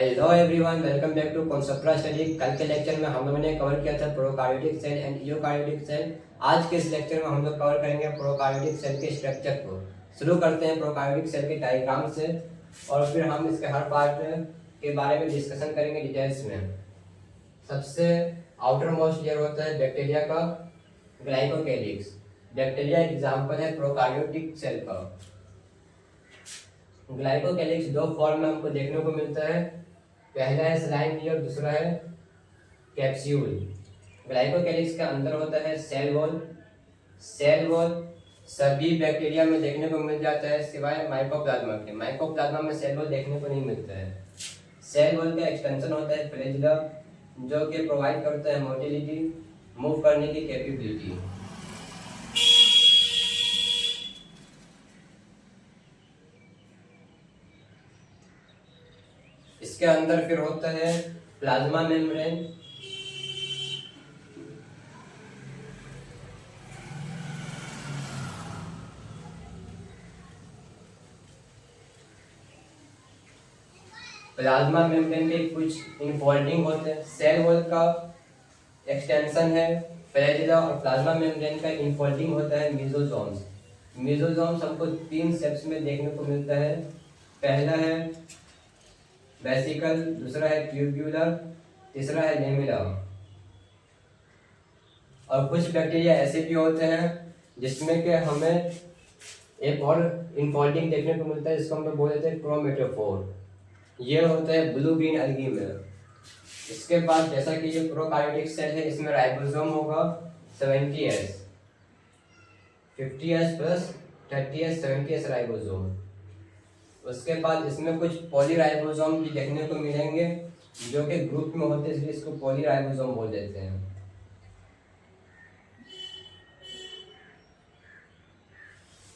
Hello everyone, welcome back to concept study. कल के lecture में हम लोगों ने कवर किया था prokaryotic cell and eukaryotic cell. आज के इस लेक्चर में हम लोग कवर करेंगे प्रोकार्योटिक सेल के स्ट्रक्चर को। शुरू करते हैं प्रोकार्योटिक सेल के डायग्राम से और फिर हम इसके हर पार्ट के बारे में डिस्कशन करेंगे डिटेल्स में। सबसे आउटर मोस्ट लेयर होता है बैक्टीरिया का ग्लाइकोकेलिक्स। बैक्टीरिया एग्जाम्पल है प्रोकार्योटिक सेल का। ग्लाइकोकेलिक्स दो फॉर्म में हमको देखने को मिलता है, पहला है स्लाइम लेयर, दूसरा है कैप्सूल। ग्लाइकोकेलिक्स के अंदर होता है सेल वॉल। सेल वॉल सभी बैक्टीरिया में देखने को मिल जाता है सिवाय माइकोप्लाज्मा के। माइकोप्लाज्मा में सेल वॉल देखने को नहीं मिलता है। सेल वॉल का एक्सटेंशन होता है फ्लैजिला, जो कि प्रोवाइड करता है मोटिलिटी, मूव करने की कैपेबिलिटी। इसके अंदर फिर होता है प्लाज्मा मेम्ब्रेन। प्लाज्मा मेम्ब्रेन के कुछ इनफोल्डिंग होते हैं। सेल वॉल का एक्सटेंशन है फ्लैजिला और प्लाज्मा मेम्ब्रेन का इनफोल्डिंग होता है मेसोसोम्स। मेसोसोम्स हमको तीन शेप्स में देखने को मिलता है। पहला है वेसिकल, दूसरा है ट्यूब्यूलर, तीसरा है लेमिला। और कुछ बैक्टीरिया ऐसे भी होते हैं जिसमें कि हमें एक और इनफोल्डिंग देखने को मिलता है, जिसको हम लोग बोल देते हैं क्रोमेटोफोर। ये होता है ब्लू ग्रीन अलगी में। इसके बाद जैसा कि ये प्रोकार्योटिक सेल है, इसमें राइबोसोम होगा 70S, 50S plus 30S 70S ribosome. उसके बाद इसमें कुछ पॉलीराइबोसोम भी देखने को मिलेंगे जो कि ग्रुप में होते हैं, इसलिए इसको पॉलीराइबोसोम बोल देते हैं।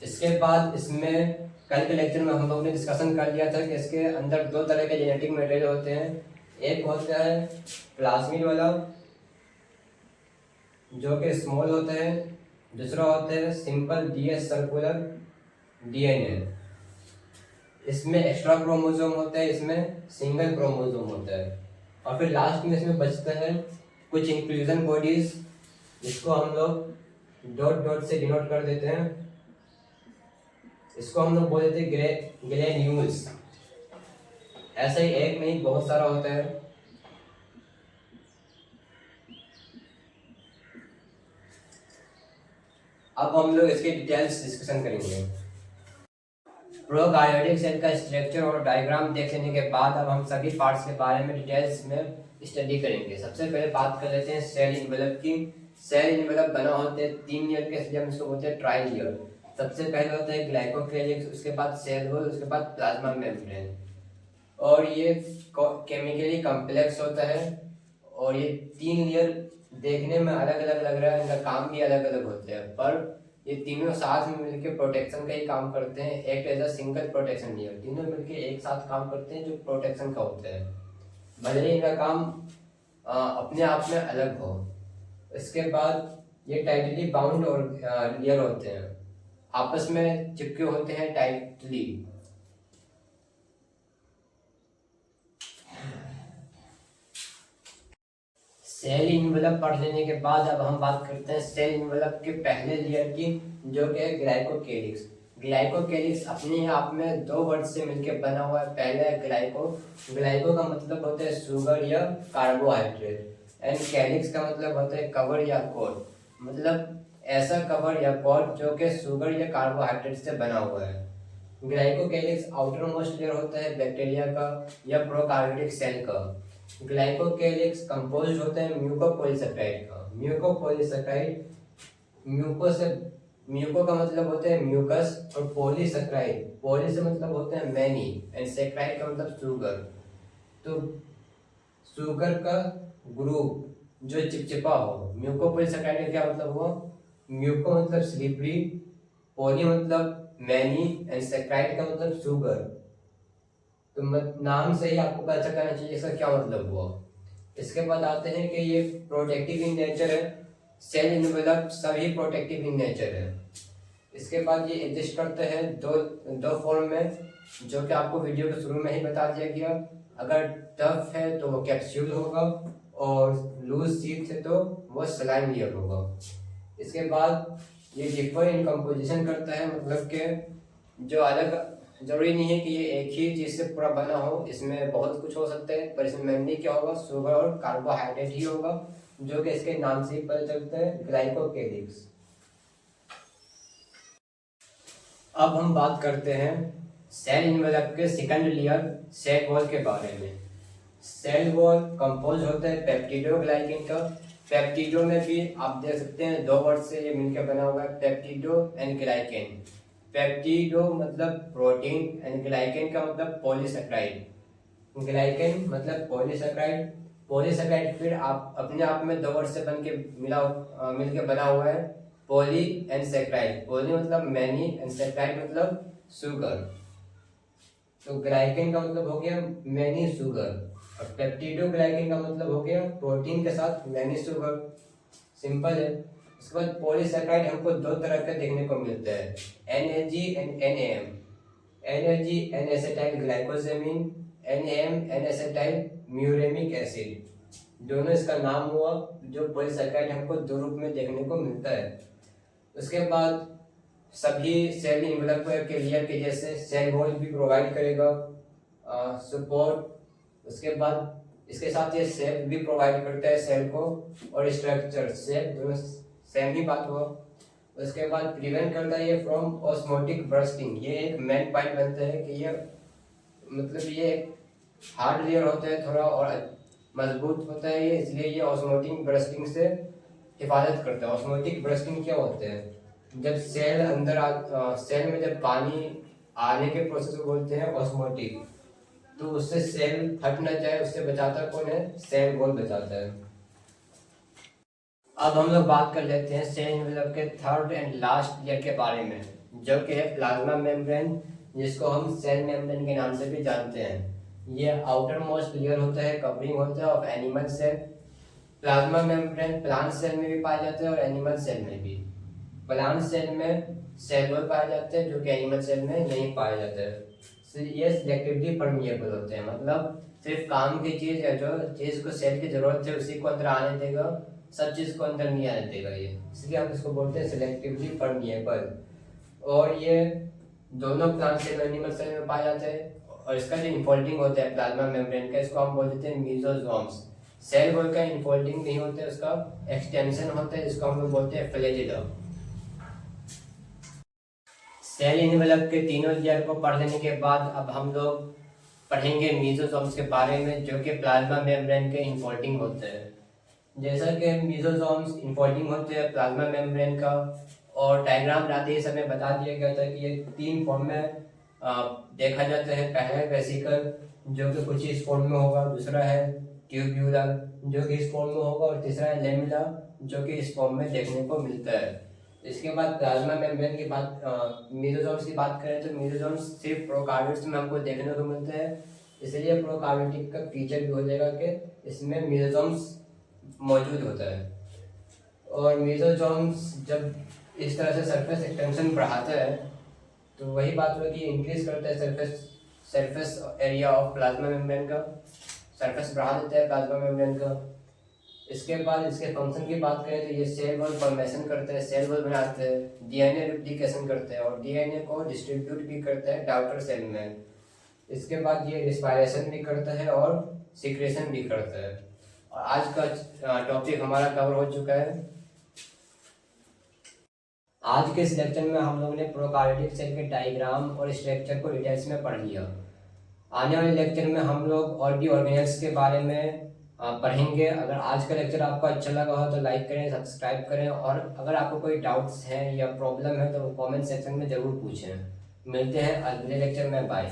इसके बाद इसमें कल के लेक्चर में हम लोगों ने डिस्कशन कर लिया था कि इसके अंदर दो तरह के जेनेटिक मटेरियल होते हैं। एक होता है प्लाज्मिड वाला, जो कि स्मॉल होता है, दूसरा होता है सिंपल DS सर्कुलर DNA। इसमें एक्स्ट्रा क्रोमोसोम होता है, इसमें सिंगल क्रोमोसोम होता है। और फिर लास्ट में इसमें बचता है कुछ इंक्लूजन बॉडीज, जिसको हम लोग डॉट डॉट से डिनोट कर देते हैं। इसको हम लोग बोल देते हैं ग्रेन्यूल्स। ऐसा ही एक नहीं बहुत सारा होता है। अब हम लोग इसके डिटेल्स डिस्कशन करेंगे। प्रोकार्योटिक सेल का स्ट्रक्चर और डायग्राम देख लेने के बाद अब हम सभी पार्ट्स के बारे में डिटेल्स में स्टडी करेंगे। सबसे पहले बात कर लेते हैं सेल इन्वेलप की। सेल इन्वेलप बना होते हैं 3 लेयर के, इसलिए हम इसको बोलते हैं ट्राई लेयर। सबसे पहले होता है ग्लाइकोकेलिक्स, उसके बाद सेल वॉल, उसके बाद प्लाज्मा मेम्ब्रेन। और ये केमिकली कॉम्प्लेक्स होता है और ये 3 लेयर देखने में अलग अलग लग रहा है, इनका काम भी अलग अलग होते हैं, पर ये तीनों साथ में मिलकर प्रोटेक्शन का ही काम करते हैं। एक as a single protection layer, तीनों मिलकर एक साथ काम करते हैं जो प्रोटेक्शन का होता है, भले ही इनका काम अपने आप में अलग हो। इसके बाद ये टाइटली बाउंड और लेयर होते हैं, आपस में चिपके होते हैं टाइटली। सेल इन्वेलप पढ़ लेने के बाद अब हम बात करते हैं सेल इन्वेलप के पहले लेयर की, जो कि है ग्लाइकोकेलिक्स। ग्लाइकोकेलिक्स अपने आप में दो वर्ड से मिलकर बना हुआ है। पहला है ग्लाइको। ग्लाइको का मतलब होता है शुगर या कार्बोहाइड्रेट, एंड कैलिक्स का मतलब होता है कवर या कोर, मतलब ऐसा कवर या कोर जो कि शुगर या कार्बोहाइड्रेट से बना हुआ है। ग्लाइकोकेलिक्स आउटर मोस्ट लेयर होता है बैक्टीरिया का या प्रोकार्योटिक सेल का। ग्लाइकोकेलिक्स कंपोज्ड होता है म्यूकोपॉलीसेकेराइड का। म्यूकोपॉलीसेकेराइड, म्यूको का मतलब होता है म्यूकस और पॉलीसेकेराइड, पॉली से मतलब होता है मैनी एंड सेकेराइड का मतलब शुगर। तो शुगर का ग्रुप जो चिपचिपा हो। म्यूकोपॉलीसेकेराइड का क्या मतलब हुआ? म्यूको मतलब स्लिपरी, पॉली मतलब मैनी एंड सेकेराइड का मतलब शुगर। तो नाम से ही आपको पता करना चाहिए इसका क्या मतलब हुआ। इसके बाद आते हैं कि ये प्रोटेक्टिव इन नेचर है। सेल इन्वेलप सभी प्रोटेक्टिव इन नेचर है। इसके बाद ये एग्जिस्ट करते हैं दो फॉर्म में, जो कि आपको वीडियो के शुरू में ही बता दिया गया। अगर टफ है तो वो कैप्सूल होगा, और लूज शीट है तो वो सलाइन लेयर होगा। इसके बाद ये डिफर इन कंपोजिशन करता है, मतलब कि जो अलग, जरूरी नहीं है कि ये एक ही चीज़ से पूरा बना हो, इसमें बहुत कुछ हो सकता है, पर इसमें मेनली क्या होगा, शुगर और कार्बोहाइड्रेट ही होगा, जो कि इसके नाम से ही पता चलता है, ग्लाइकोकेलिक्स। अब हम बात करते हैं सेल इनवेलप के सेकंड लेयर सेल वॉल के बारे में। सेल वॉल कंपोज होता है पेप्टिडोग्लाइकेन का। पेप्टिडो में भी आप देख सकते हैं दो वर्ड से ये मिलकर बना हुआ है, पेप्टिडो एंड ग्लाइकेन। पेप्टिडो मतलब प्रोटीन एंड ग्लाइकेन का मतलब पॉलीसेकेराइड। ग्लाइकेन मतलब पॉलीसेकेराइड। पॉलीसेकेराइड फिर आप अपने आप में दो वर्ड से बन के मिलके बना हुआ है, पॉली एंड सेकेराइड। पॉली मतलब मैनी एंड सेकेराइड मतलब शुगर। तो ग्लाइकेन का मतलब हो गया मैनी शुगर, और पेप्टिडोग्लाइकेन का मतलब हो गया प्रोटीन के साथ मैनी शुगर। सिंपल है। उसके बाद पॉलीसेकेराइड हमको दो तरह के देखने को मिलते हैं, NAG and NAM। NAG N acetyl glucosamine, NAM N acetyl muramic acid. दोनों इसका नाम हुआ, जो पॉलीसेकेराइड हमको दो रूप में देखने को मिलता है। उसके बाद सभी सेल इनवेलप के लेयर के जैसे सेल वॉल भी प्रोवाइड करेगा सपोर्ट। उसके बाद इसके साथ ये शेप भी प्रोवाइड करता है सेल को, और स्ट्रक्चर शेप दोनों सेम ही बात हुआ। उसके बाद प्रिवेंट करता है ये फ्रॉम ऑस्मोटिक बर्स्टिंग। ये एक मेन पॉइंट बनता है कि ये मतलब ये हार्ड लेयर होता है थोड़ा और मजबूत होता है ये, इसलिए ये ऑस्मोटिक बर्स्टिंग से हिफाजत करता है। ऑस्मोटिक बर्स्टिंग क्या होते हैं, जब सेल अंदर सेल में जब पानी आने के प्रोसेस को बोलते हैं ऑस्मोटिक। तो उससे सेल फट न जाए, उससे बचाता कौन है, सेल वॉल बचाता है। अब हम लोग बात कर लेते हैं सेल इनवेलप के थर्ड एंड लास्ट लेयर के बारे में, जो कि है प्लाज्मा मेम्ब्रेन, जिसको हम सेल मेम्ब्रेन के नाम से भी जानते हैं। ये आउटर मोस्ट लेयर होता है, कवरिंग होता है of animal cell. Plasma membrane plant cell में भी पाया जाता है और एनिमल सेल में भी। प्लांट सेल में सेल वॉल पाए जाते हैं, जो कि एनिमल सेल में नहीं पाए जाते हैं। ये सिलेक्टिवली परमिएबल होते हैं, मतलब सिर्फ काम की चीज़ या जो चीज़ को सेल की जरूरत है उसी को अंदर आने देगा, सब चीज़ को अंदर नहीं आने देगा ये, इसलिए हम इसको बोलते हैं सिलेक्टिवली परमिएबल। और ये दोनों प्लांट सेल और एनिमल सेल में पाए जाते हैं। और इसका जो इनफोल्डिंग होता है प्लाज्मा मेम्ब्रेन का, इसको हम बोल देते हैं मीजोसोम्स। सेल वॉल का इनफोल्डिंग नहीं होता है, उसका एक्सटेंशन होता है, जिसको हम लोग बोलते हैं फ्लैजिला। सेल इनवेलप के तीनों लेयर को पढ़ लेने के बाद अब हम लोग पढ़ेंगे मीजोसोम्स के बारे में, जो कि प्लाज्मा मेम्ब्रेन के इनफोल्डिंग होते हैं। जैसा कि मीजोसोम्स इनफोल्डिंग होते हैं प्लाज्मा मेम्ब्रेन का, और डायग्राम बनाते ही समय बता दिया गया था कि ये तीन फॉर्म में देखा जाता है। पहला है वेसिकल, जो कि कुछ इस फॉर्म में होगा। दूसरा है ट्यूब्यूलर, जो कि इस फॉर्म में होगा। और तीसरा है लेमिला, जो कि इस फॉर्म में देखने को मिलता है। इसके बाद प्लाज्मा मेम्ब्रेन की बात, मीजोसोम्स की बात करें तो मीजोसोम्स सिर्फ प्रोकार्योट्स में हमको देखने को मिलते हैं, इसलिए प्रोकार्योटिक का फीचर भी हो जाएगा कि इसमें मीजोसोम्स मौजूद होता है। और मीजोसोम्स जब इस तरह से सरफेस एक्सटेंशन बढ़ाता है, तो वही बात हुआ कि इंक्रीज करता है surface area of plasma membrane का, सरफेस बढ़ा देता है प्लाज्मा मेम्ब्रेन का। इसके बाद इसके फंक्शन की बात करें तो ये सेल वॉल फॉर्मेशन करते हैं, सेल वॉल बनाते हैं, डीएनए रिप्लिकेशन करते हैं, और डीएनए को डिस्ट्रीब्यूट भी करता है डॉटर सेल में। इसके बाद ये रिस्पायरेशन भी करता है और सिक्रेशन भी करता है। और आज का टॉपिक हमारा कवर हो चुका है। आज के इस लेक्चर में हम लोगों ने प्रोकार्योटिक सेल के डायग्राम और स्ट्रक्चर को डिटेल्स में पढ़ लिया। आने वाले लेक्चर में हम लोग और भी ऑर्गेनेल्स के बारे में पढ़ेंगे। अगर आज का लेक्चर आपको अच्छा लगा हो तो लाइक करें, सब्सक्राइब करें, और अगर आपको कोई डाउट्स हैं या प्रॉब्लम है तो कमेंट सेक्शन में ज़रूर पूछें। मिलते हैं अगले लेक्चर में, बाय।